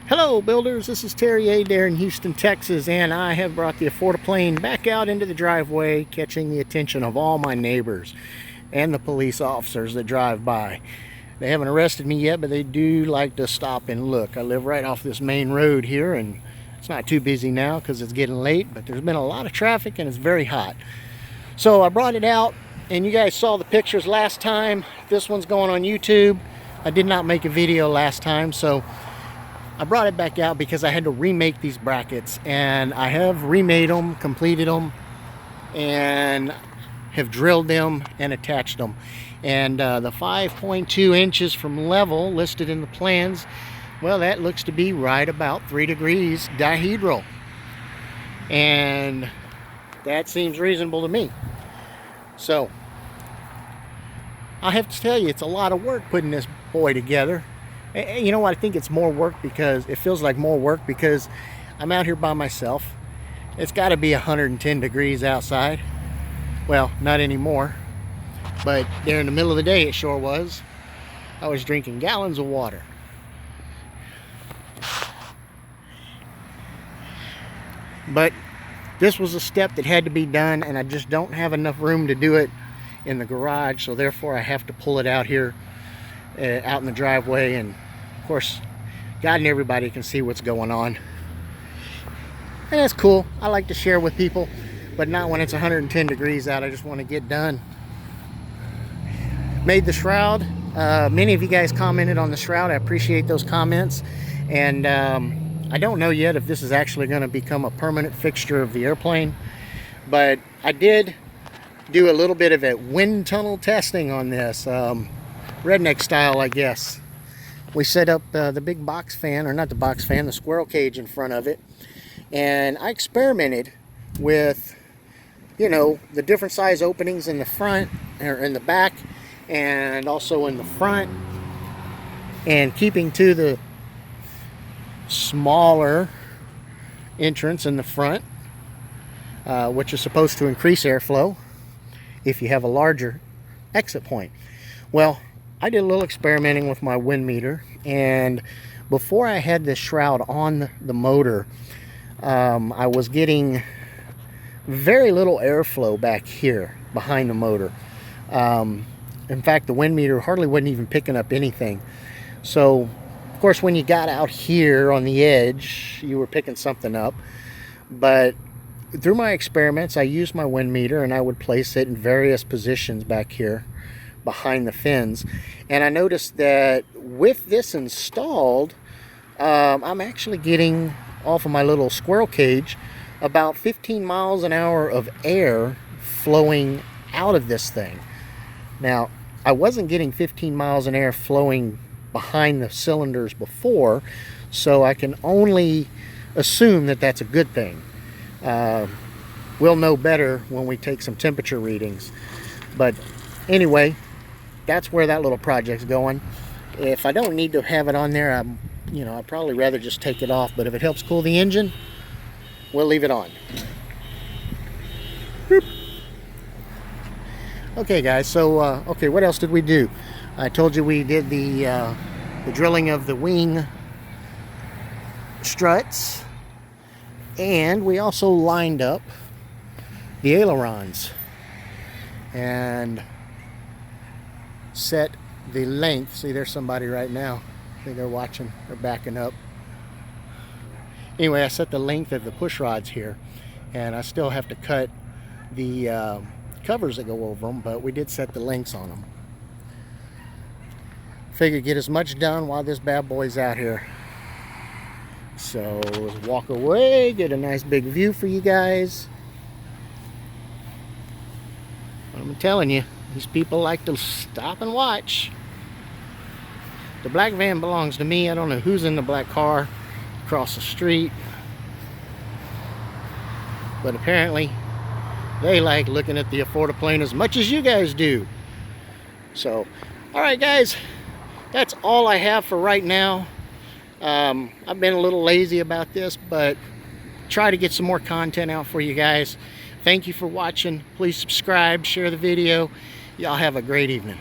Hello builders, this is Terry Adair in Houston, Texas, and I have brought the Affordaplane back out into the driveway, catching the attention of all my neighbors and the police officers that drive by. They haven't arrested me yet, but they do like to stop and look. I live right off this main road here, and it's not too busy now because it's getting late, but there's been a lot of traffic and it's very hot. So I brought it out, and you guys saw the pictures last time. This one's going on YouTube. I did not make a video last time, so I brought it back out because I had to remake these brackets, and I have remade them, completed them, and have drilled them and attached them. And the 5.2 inches from level listed in the plans, well, that looks to be right about 3 degrees dihedral, and that seems reasonable to me. So I have to tell you, it's a lot of work putting this boy together. You know what, I think it's more work because it feels like more work because I'm out here by myself. It's got to be 110 degrees outside. Well, not anymore, but there in the middle of the day it sure was. I was drinking gallons of water. But this was a step that had to be done, and I just don't have enough room to do it in the garage, so therefore I have to pull it out here out in the driveway, and of course God and everybody can see what's going on, and that's cool. I like to share with people, but not when it's 110 degrees out. I just want to get done. Made the shroud. Many of you guys commented on the shroud. I appreciate those comments, and I don't know yet if this is actually going to become a permanent fixture of the airplane, but I did do a little bit of a wind tunnel testing on this. Redneck style, I guess. We set up the big box fan, or not the box fan, the squirrel cage in front of it, and I experimented with, you know, the different size openings in the front, or in the back, and also in the front, and keeping to the smaller entrance in the front, which is supposed to increase airflow if you have a larger exit point. Well, I did a little experimenting with my wind meter, and before I had this shroud on the motor, I was getting very little airflow back here behind the motor. In fact, the wind meter hardly wasn't even picking up anything. So, of course, when you got out here on the edge, you were picking something up. But through my experiments, I used my wind meter, and I would place it in various positions back here behind the fins, and I noticed that with this installed, I'm actually getting off of my little squirrel cage about 15 miles an hour of air flowing out of this thing. Now, I wasn't getting 15 miles an hour flowing behind the cylinders before, so I can only assume that that's a good thing. We'll know better when we take some temperature readings, but anyway, that's where that little project's going. If I don't need to have it on there, I'd probably rather just take it off, but if it helps cool the engine, we'll leave it on. Boop. Okay guys, so okay, what else did we do? I told you we did the drilling of the wing struts, and we also lined up the ailerons and set the length. See, there's somebody right now. I think they're watching. They're backing up. Anyway, I set the length of the push rods here, and I still have to cut the covers that go over them, but we did set the lengths on them. Figure get as much done while this bad boy's out here. So let's walk away, get a nice big view for you guys. I'm telling you, these people like to stop and watch. The black van belongs to me. I don't know who's in the black car across the street, but apparently they like looking at the Affordaplane as much as you guys do. So, alright guys, that's all I have for right now. I've been a little lazy about this, but try to get some more content out for you guys. Thank you for watching. Please subscribe, share the video. Y'all have a great evening.